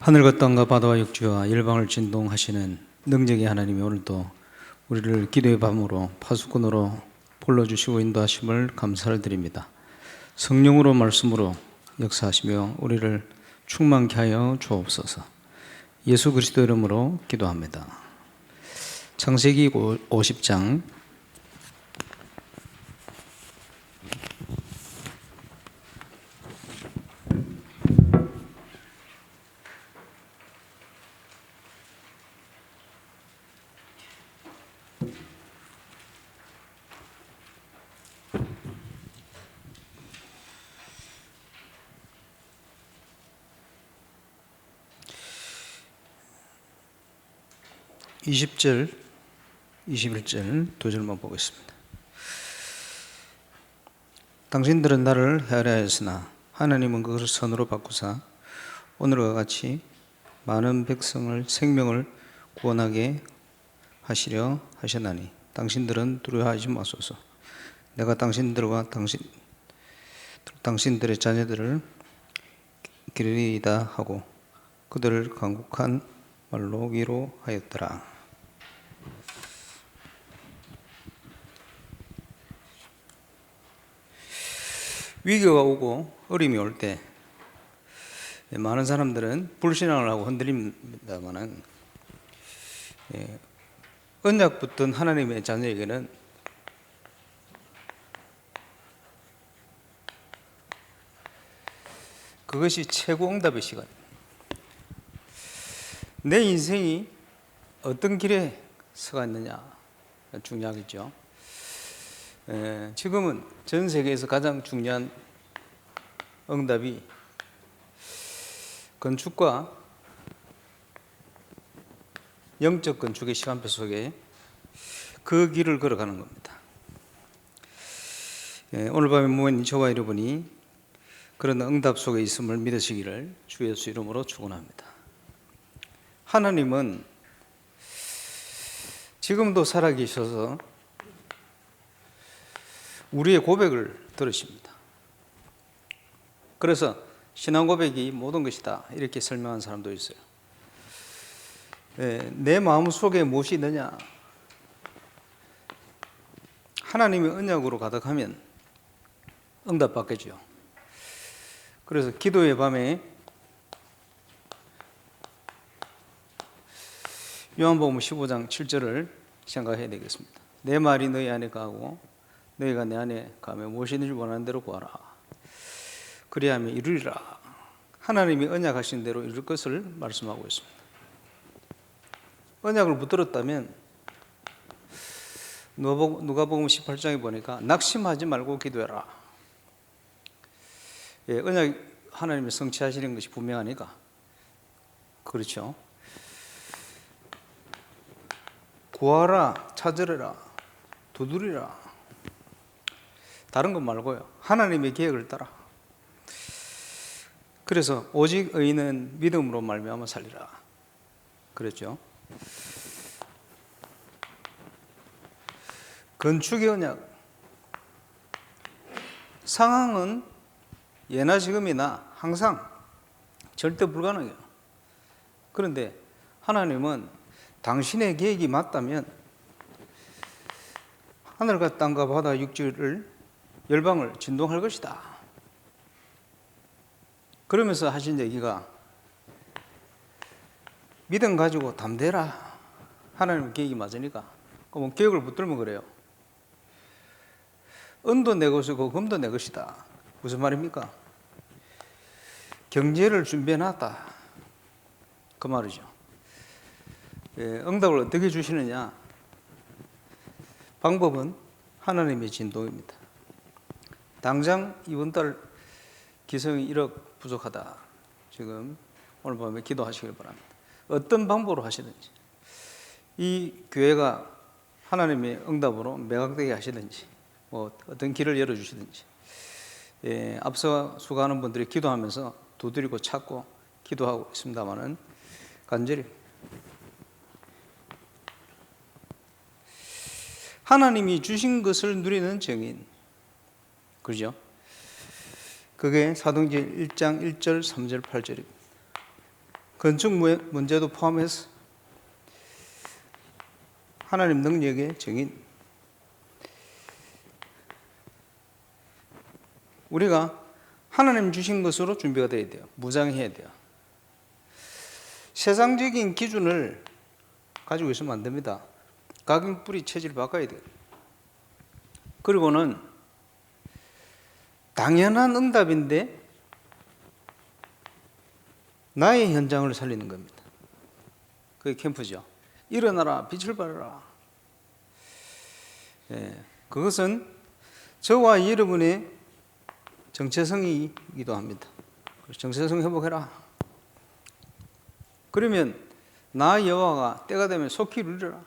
하늘과 땅과 바다와 육지와 열방을 진동하시는 능력의 하나님이 오늘도 우리를 기도의 밤으로 파수꾼으로 불러주시고 인도하심을 감사를 드립니다. 성령으로 말씀으로 역사하시며 우리를 충만케 하여 주옵소서. 예수 그리스도 이름으로 기도합니다. 창세기 50장 20절, 21절 두 절만 보겠습니다. 당신들은 나를 헤아려 하였으나 하나님은 그것을 선으로 바꾸사 오늘과 같이 많은 백성을 생명을 구원하게 하시려 하셨나니 당신들은 두려워하지 마소서. 내가 당신들과 당신들의 자녀들을 기르리이다 하고 그들을 강국한 말로 위로하였더라. 위기가 오고 어려움이 올 때 많은 사람들은 불신앙을 하고 흔들립니다만은 언약 붙은 하나님의 자녀에게는 그것이 최고 응답의 시간입니다. 내 인생이 어떤 길에 서가 있느냐 중요하겠죠. 지금은 전 세계에서 가장 중요한 응답이 건축과 영적 건축의 시간표 속에 그 길을 걸어가는 겁니다. 오늘 밤에 모인 저와 여러분이 그런 응답 속에 있음을 믿으시기를 주 예수 이름으로 축원합니다. 하나님은 지금도 살아계셔서 우리의 고백을 들으십니다. 그래서 신앙 고백이 모든 것이다 이렇게 설명한 사람도 있어요. 내 마음 속에 무엇이 있느냐? 하나님의 언약으로 가득하면 응답받겠죠. 그래서 기도의 밤에 요한복음 15장 7절을 생각해야 되겠습니다. 내 말이 너희 안에 가고 너희가 내 안에 가면 무엇이든지 원하는 대로 구하라. 그리하면 이루리라. 하나님이 언약하신 대로 이룰 것을 말씀하고 있습니다. 언약을 붙들었다면 누가복음 18장에 보니까 낙심하지 말고 기도해라. 언약 하나님이 성취하시는 것이 분명하니까 그렇죠. 구하라, 찾으라, 두드리라. 다른 것 말고요. 하나님의 계획을 따라. 그래서 오직 의인은 믿음으로 말미암아 살리라. 그랬죠. 건축의 언약. 상황은 예나 지금이나 항상 절대 불가능해요. 그런데 하나님은 당신의 계획이 맞다면 하늘과 땅과 바다 육지를 열방을 진동할 것이다. 그러면서 하신 얘기가 믿음 가지고 담대라. 하나님 계획이 맞으니까. 그럼 계획을 붙들면 그래요. 은도 내 것이고 금도 내 것이다. 무슨 말입니까? 경제를 준비해놨다. 그 말이죠. 응답을 어떻게 주시느냐? 방법은 하나님의 진동입니다. 당장 이번 달 기성이 1억 부족하다. 지금 오늘 밤에 기도하시길 바랍니다. 어떤 방법으로 하시든지 이 교회가 하나님의 응답으로 매각되게 하시든지 어떤 길을 열어주시든지 앞서 수고하는 분들이 기도하면서 두드리고 찾고 기도하고 있습니다마는 간절히 하나님이 주신 것을 누리는 증인. 그죠? 그게 사도행전 1장 1절, 3절, 8절입니다. 건축 문제도 포함해서 하나님 능력의 정인, 우리가 하나님 주신 것으로 준비가 돼야 돼요. 무장해야 돼요. 세상적인 기준을 가지고 있으면 안 됩니다. 각인뿌리 체질을 바꿔야 돼요. 그리고는 당연한 응답인데 나의 현장을 살리는 겁니다. 그게 캠프죠. 일어나라, 빛을 발하라. 그것은 저와 여러분의 정체성이기도 합니다. 정체성 회복해라. 그러면 나 여호와가 때가 되면 속히 이루리라.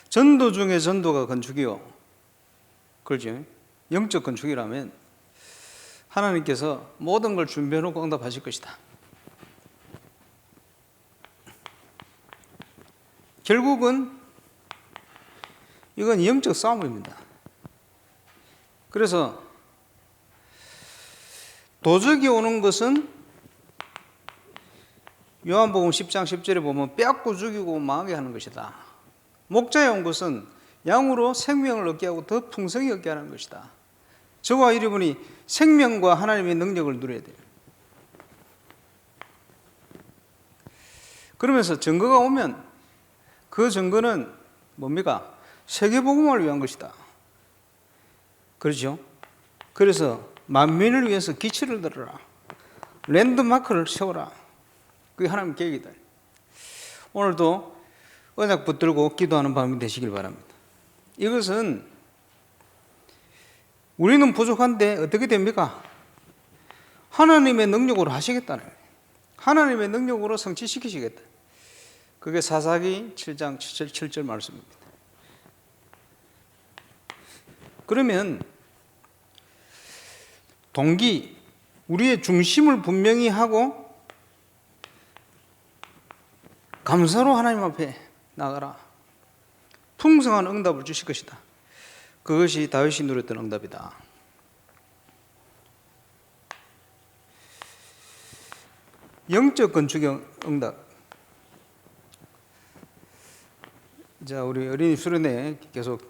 전도 중에 전도가 건축이요. 그렇죠? 영적 건축이라면 하나님께서 모든 걸 준비해놓고 응답하실 것이다. 결국은 이건 영적 싸움입니다. 그래서 도적이 오는 것은 요한복음 10장 10절에 보면 빼앗고 죽이고 망하게 하는 것이다. 목자에 온 것은 양으로 생명을 얻게 하고 더 풍성히 얻게 하는 것이다. 저와 여러분이 생명과 하나님의 능력을 누려야 돼요. 그러면서 증거가 오면 그 증거는 뭡니까? 세계복음을 위한 것이다. 그렇죠? 그래서 만민을 위해서 기치를 들어라. 랜드마크를 세워라. 그게 하나님 계획이다. 오늘도 언약 붙들고 기도하는 밤이 되시길 바랍니다. 이것은 우리는 부족한데 어떻게 됩니까? 하나님의 능력으로 하시겠다는 거예요. 하나님의 능력으로 성취시키시겠다. 그게 사사기 7장 7절 말씀입니다. 그러면 동기, 우리의 중심을 분명히 하고 감사로 하나님 앞에 나가라. 풍성한 응답을 주실 것이다. 그것이 다윗이 누렸던 응답이다. 영적 건축의 응답. 자, 우리 어린이 수련회 계속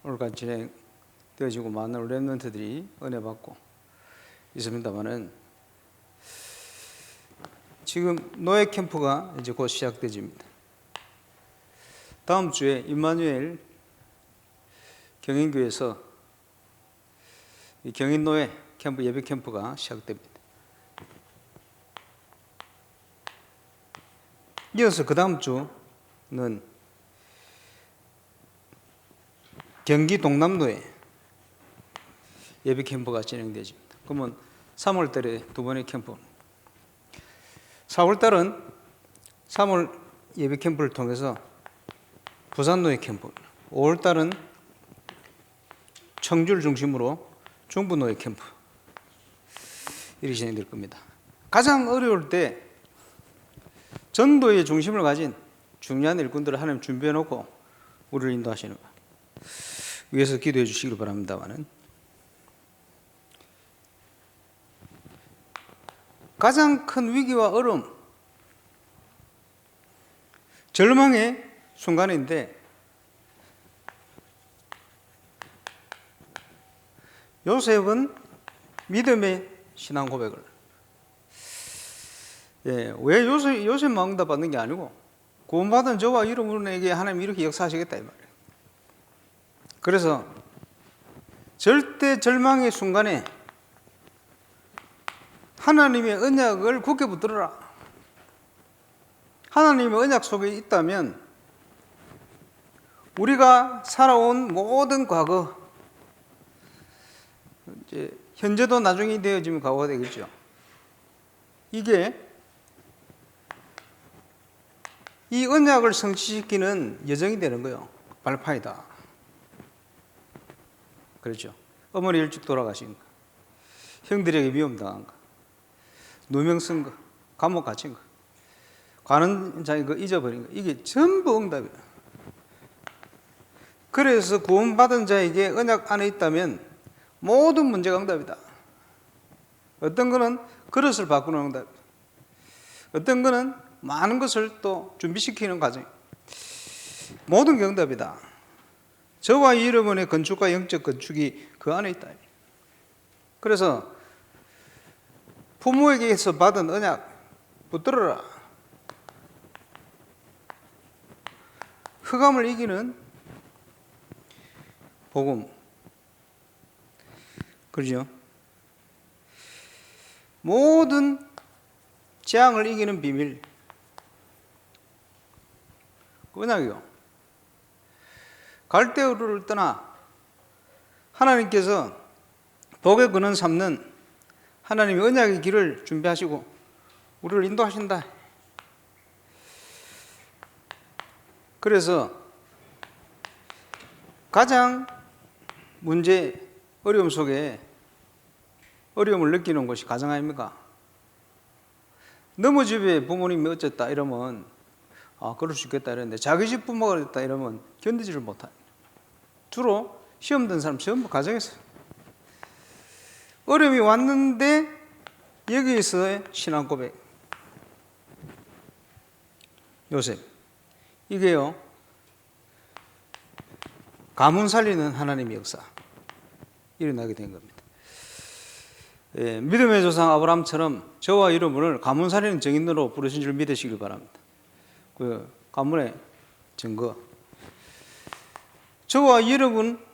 오늘까지 진행되어지고 많은 렘넌트들이 은혜 받고 있습니다만은 지금 노예 캠프가 이제 곧 시작되집니다. 다음 주에 임마누엘 경인교회에서 경인 노예 캠프 예배 캠프가 시작됩니다. 이어서 그 다음 주는 경기 동남로에 예배 캠프가 진행되집니다. 그러면 3월 달에 두 번의 캠프, 4월 달은 3월 예배 캠프를 통해서 부산 노예 캠프, 5월 달은 청주를 중심으로 중부 노예 캠프 이렇게 진행될 겁니다. 가장 어려울 때 전도의 중심을 가진 중요한 일꾼들을 하나님 준비해 놓고 우리를 인도하시는 것 위해서 기도해 주시길 바랍니다만은 가장 큰 위기와 어려움, 절망의 순간인데 요셉은 믿음의 신앙 고백을 왜 요셉만 응답받는 게 아니고 구원받은 저와 여러분에게 하나님 이렇게 역사하시겠다 이 말이에요. 그래서 절대 절망의 순간에 하나님의 언약을 굳게 붙들어라. 하나님의 언약 속에 있다면 우리가 살아온 모든 과거, 이제 현재도 나중에 되어지면 과거가 되겠죠. 이게 이 언약을 성취시키는 여정이 되는 거예요. 발판이다. 그렇죠. 어머니 일찍 돌아가신 거, 형들에게 미움당한 거, 누명 쓴 거, 감옥 갇힌 거, 가는 자의 거 잊어버린 거, 이게 전부 응답이에요. 그래서 구원받은 자에게 언약 안에 있다면 모든 문제가 응답이다. 어떤 거는 그릇을 바꾸는 응답, 어떤 거는 많은 것을 또 준비시키는 과정. 모든 게 응답이다. 저와 여러분의 건축과 영적 건축이 그 안에 있다. 그래서 부모에게서 받은 언약 붙들어라. 흑암을 이기는 복음. 그렇죠? 모든 재앙을 이기는 비밀. 언약이요. 갈대우를 떠나 하나님께서 복의 근원 삼는 하나님의 언약의 길을 준비하시고 우리를 인도하신다. 그래서 가장 문제, 어려움 속에 어려움을 느끼는 것이 가정 아닙니까? 너무 집에 부모님이 어쨌다 이러면 그럴 수 있겠다 이러는데 자기 집 부모가 그랬다 이러면 견디지를 못해. 주로 시험 든 사람 전부 가정에서 어려움이 왔는데 여기에서의 신앙 고백. 요셉. 이게요. 가문 살리는 하나님의 역사. 일어나게 된 겁니다. 믿음의 조상 아브라함처럼 저와 여러분을 가문 살리는 증인으로 부르신 줄 믿으시길 바랍니다. 그 가문의 증거. 저와 여러분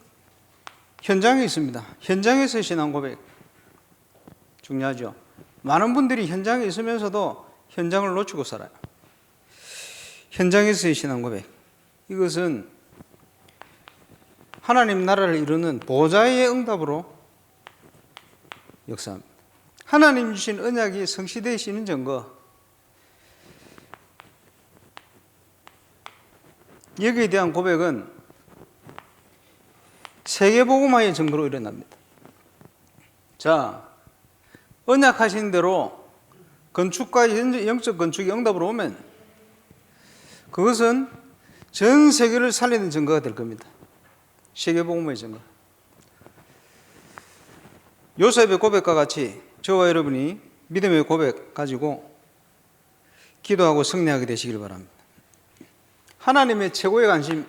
현장에 있습니다. 현장에서 신앙 고백. 중요하죠. 많은 분들이 현장에 있으면서도 현장을 놓치고 살아요. 현장에서의 신앙 고백. 이것은 하나님 나라를 이루는 보좌의 응답으로 역사합니다. 하나님 주신 언약이 성취되시는 증거. 여기에 대한 고백은 세계복음화의 증거로 일어납니다. 자, 언약하신 대로 건축과 영적 건축이 응답으로 오면 그것은 전 세계를 살리는 증거가 될 겁니다. 세계복음의 증거. 요셉의 고백과 같이 저와 여러분이 믿음의 고백 가지고 기도하고 승리하게 되시길 바랍니다. 하나님의 최고의 관심,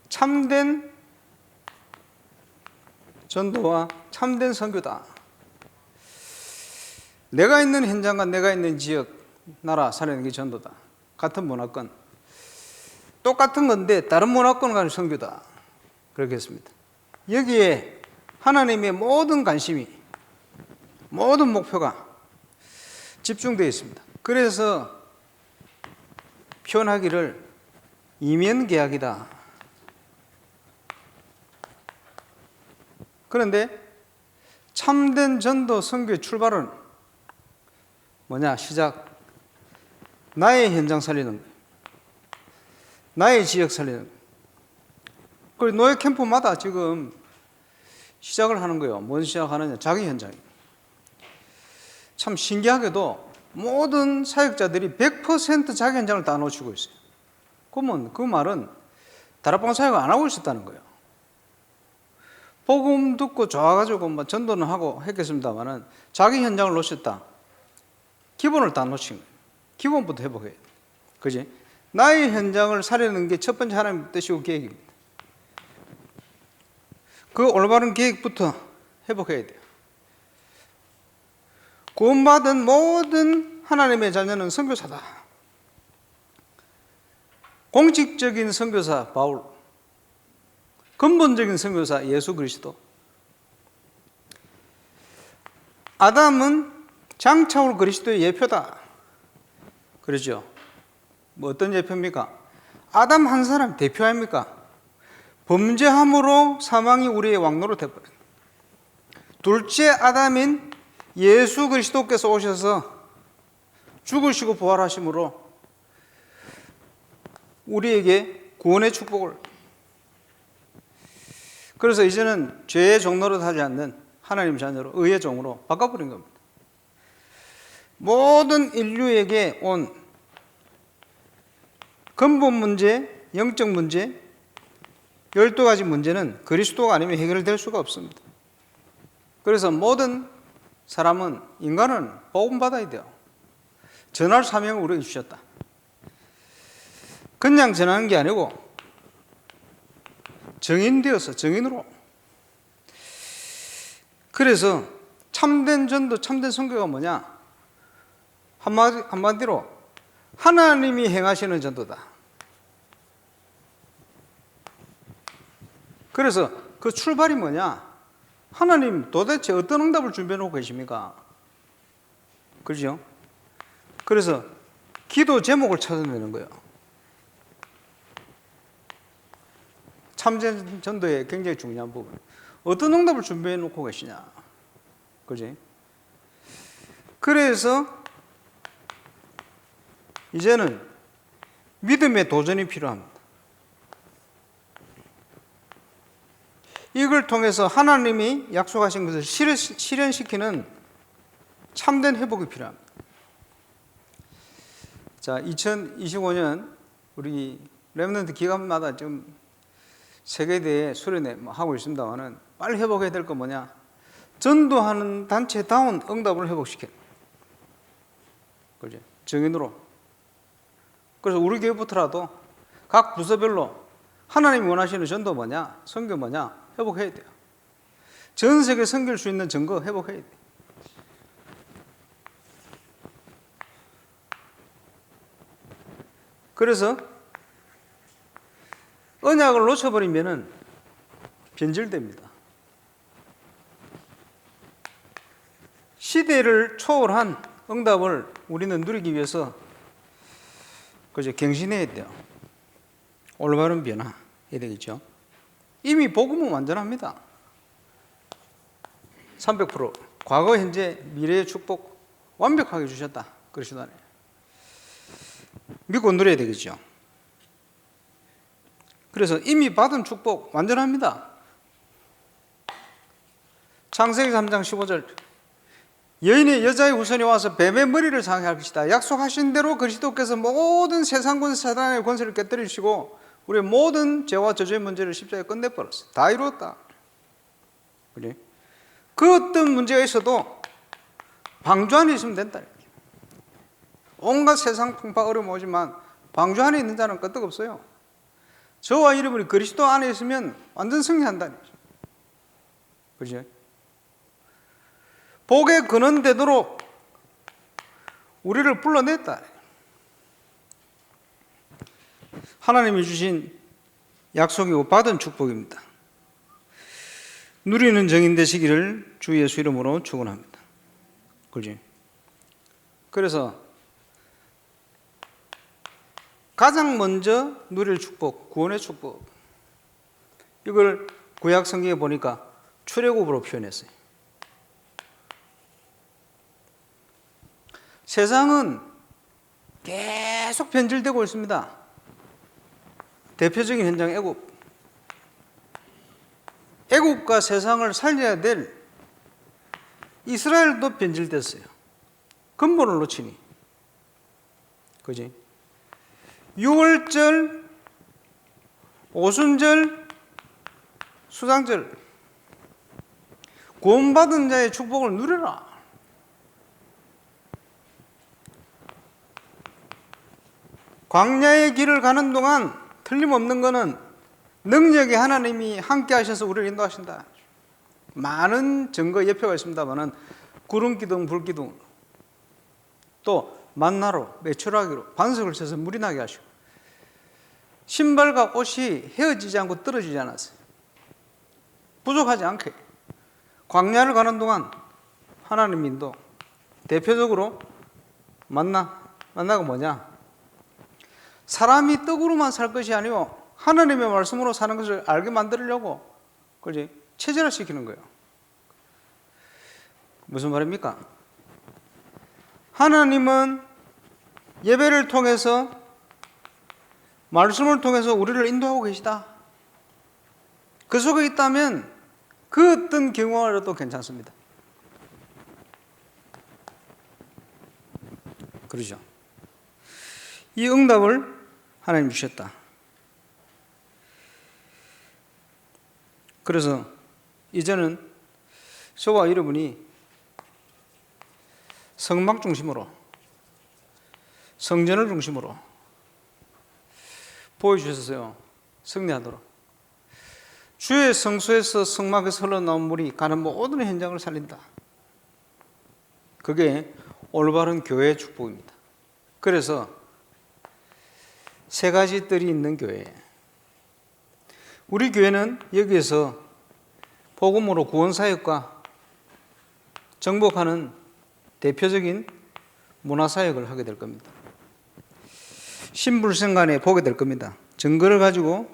참된 전도와 참된 선교다. 내가 있는 현장과 내가 있는 지역, 나라 살리는 게 전도다. 같은 문화권, 똑같은 건데 다른 문화권 간의 선교다. 그렇게 했습니다. 여기에 하나님의 모든 관심이, 모든 목표가 집중되어 있습니다. 그래서 표현하기를 이면계약이다. 그런데 참된 전도 선교의 출발은 뭐냐? 시작. 나의 현장 살리는 거예요. 나의 지역 살리는 거예요. 그리고 노예 캠프마다 지금 시작을 하는 거예요. 뭔 시작하느냐? 자기 현장이에요. 참 신기하게도 모든 사역자들이 100% 자기 현장을 다 놓치고 있어요. 그러면 그 말은 다락방 사역을 안 하고 있었다는 거예요. 복음 듣고 좋아가지고 뭐 전도는 하고 했겠습니다만은 자기 현장을 놓쳤다. 기본을 다 놓친 거예요. 기본부터 회복해야 돼요. 그지? 나의 현장을 살리는 게 첫 번째 하나님의 뜻이고 계획입니다. 그 올바른 계획부터 회복해야 돼요. 구원받은 모든 하나님의 자녀는 선교사다. 공식적인 선교사 바울, 근본적인 선교사 예수 그리스도. 아담은 장차올 그리스도의 예표다. 그렇죠? 뭐 어떤 예표입니까? 아담 한 사람 대표 아닙니까? 범죄함으로 사망이 우리의 왕노로 되어버린 둘째 아담인 예수 그리스도께서 오셔서 죽으시고 부활하심으로 우리에게 구원의 축복을, 그래서 이제는 죄의 종노릇 하지 않는 하나님 자녀로 의의 종으로 바꿔버린 겁니다. 모든 인류에게 온 근본 문제, 영적 문제, 12가지 문제는 그리스도가 아니면 해결될 수가 없습니다. 그래서 모든 사람은, 인간은 복음 받아야 돼요. 전할 사명을 우리에게 주셨다. 그냥 전하는 게 아니고 정인되어서 정인으로. 그래서 참된 전도, 참된 선교가 뭐냐? 한마디로 하나님이 행하시는 전도다. 그래서 그 출발이 뭐냐? 하나님 도대체 어떤 응답을 준비해 놓고 계십니까? 그렇죠? 그래서 기도 제목을 찾아내는 거예요. 참된 전도의 굉장히 중요한 부분. 어떤 응답을 준비해 놓고 계시냐? 그지? 그래서 이제는 믿음의 도전이 필요합니다. 이걸 통해서 하나님이 약속하신 것을 실현시키는 참된 회복이 필요합니다. 자, 2025년 우리 렘넌트 기간마다 지금 세계대회 수련회 하고 있습니다만은 빨리 회복해야 될 건 뭐냐? 전도하는 단체다운 응답을 회복시키는. 그죠? 정인으로. 그래서 우리 교회부터라도 각 부서별로 하나님이 원하시는 전도 뭐냐? 선교 뭐냐? 회복해야 돼요. 전 세계 섬길 수 있는 증거 회복해야 돼요. 그래서 언약을 놓쳐버리면은 변질됩니다. 시대를 초월한 응답을 우리는 누리기 위해서 그저 갱신해야 돼요. 올바른 변화 해야 되겠죠. 이미 복음은 완전합니다. 300% 과거, 현재, 미래의 축복 완벽하게 주셨다. 그러시다네요. 믿고 누려야 되겠죠. 그래서 이미 받은 축복 완전합니다. 창세기 3장 15절 여인이 여자의 후손이 와서 뱀의 머리를 상할 것이다. 약속하신 대로 그리스도께서 모든 세상 권세 사단의 권세를 깨뜨리시고 우리의 모든 죄와 저주의 문제를 십자가에 끝내버렸어요. 다 이루었다. 그래? 그 어떤 문제가 있어도 방주 안에 있으면 된다. 온갖 세상 풍파 어려움 오지만 방주 안에 있는 자는 끄떡없어요. 저와 여러분이 그리스도 안에 있으면 완전 승리한다는 거죠. 그렇죠? 복의 근원 되도록 우리를 불러냈다. 하나님이 주신 약속이고 받은 축복입니다. 누리는 정인 되시기를 주 예수 이름으로 축원합니다. 그렇지? 그래서 가장 먼저 누릴 축복, 구원의 축복. 이걸 구약 성경에 보니까 출애굽으로 표현했어요. 세상은 계속 변질되고 있습니다. 대표적인 현장 애굽. 애굽과 세상을 살려야 될 이스라엘도 변질됐어요. 근본을 놓치니. 그지? 6월절, 오순절, 수장절 구원받은 자의 축복을 누려라. 광야의 길을 가는 동안 틀림없는 것은 능력의 하나님이 함께 하셔서 우리를 인도하신다. 많은 증거 예표가 있습니다만 구름기둥, 불기둥 또 만나로, 메추라기로 반석을 쳐서 물이 나게 하시고 신발과 옷이 헤어지지 않고 떨어지지 않았어요. 부족하지 않게 광야를 가는 동안 하나님 인도. 대표적으로 만나가 뭐냐? 사람이 떡으로만 살 것이 아니고 하나님의 말씀으로 사는 것을 알게 만들려고 그렇지? 체질화 시키는 거예요. 무슨 말입니까? 하나님은 예배를 통해서 말씀을 통해서 우리를 인도하고 계시다. 그 속에 있다면 그 어떤 경우라도 괜찮습니다. 그러죠. 이 응답을 하나님 주셨다. 그래서 이제는 저와 여러분이 성막 중심으로 성전을 중심으로 보여주셨어요. 승리하도록. 주의 성소에서 성막에서 흘러나온 물이 가는 모든 현장을 살린다. 그게 올바른 교회의 축복입니다. 그래서 세 가지 뜰이 있는 교회. 우리 교회는 여기에서 복음으로 구원사역과 정복하는 대표적인 문화사역을 하게 될 겁니다. 신불생간에 보게 될 겁니다. 증거를 가지고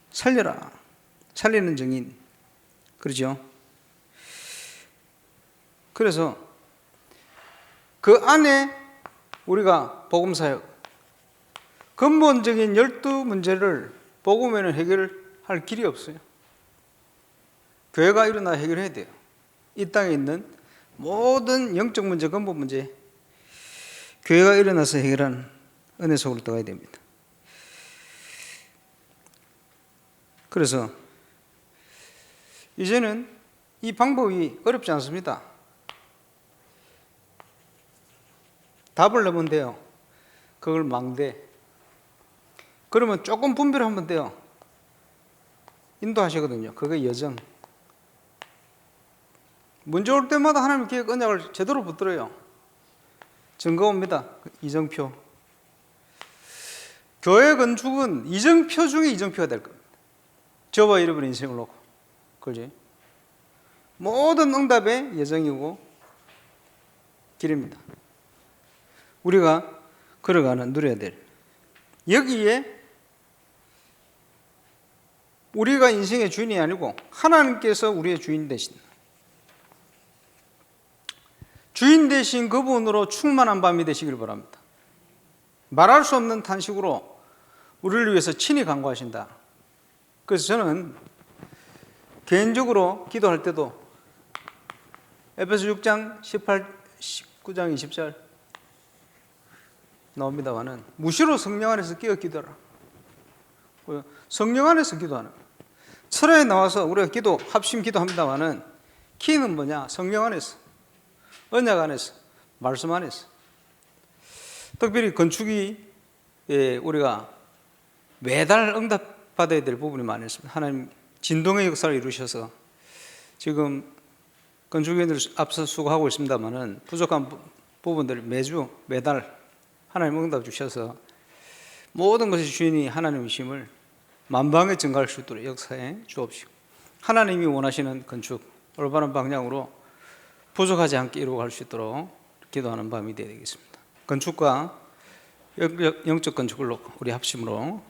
살려라. 살리는 증인. 그렇죠? 그래서 그 안에 우리가 복음사역, 근본적인 12문제를 복음에는 해결할 길이 없어요. 교회가 일어나 해결해야 돼요. 이 땅에 있는 모든 영적 문제, 근본 문제, 교회가 일어나서 해결하는 은혜 속으로 들어가야 됩니다. 그래서 이제는 이 방법이 어렵지 않습니다. 답을 내면 돼요. 그걸 망대. 그러면 조금 분별하면 돼요. 인도하시거든요. 그게 여정. 문제 올 때마다 하나님 계획 언약을 제대로 붙들어요. 증거 옵니다. 이정표. 교회 건축은 이정표 중에 이정표가 될 겁니다. 저와 여러분의 인생을 놓고. 그렇지? 모든 응답의 예정이고 길입니다. 우리가 걸어가는 누려야 될 여기에 우리가 인생의 주인이 아니고 하나님께서 우리의 주인 되신 그분으로 충만한 밤이 되시길 바랍니다. 말할 수 없는 탄식으로 우리를 위해서 친히 간구하신다. 그래서 저는 개인적으로 기도할 때도 에베소 6장 19장 20절 나옵니다만은 무시로 성령 안에서 끼어 기도하라. 성령 안에서 기도하는 철회에 나와서 우리가 기도 합심 기도합니다만은 키는 뭐냐? 성령 안에서, 언약 안에서, 말씀 안에서. 특별히 건축이 우리가 매달 응답받아야 될 부분이 많이 있습니다. 하나님 진동의 역사를 이루셔서 지금 건축위원들 앞서 수고하고 있습니다만은 부족한 부분들 매달 하나님 응답 주셔서 모든 것의 주인이 하나님이심을 만방에 증가할 수 있도록 역사에 주옵시고 하나님이 원하시는 건축 올바른 방향으로 부족하지 않게 이루어갈 수 있도록 기도하는 밤이 되겠습니다. 건축과 영적 건축을 놓고 우리 합심으로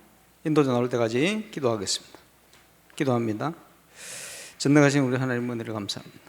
인도자 나올 때까지 기도하겠습니다. 기도합니다. 전능하신 우리 하나님 은혜를 감사합니다.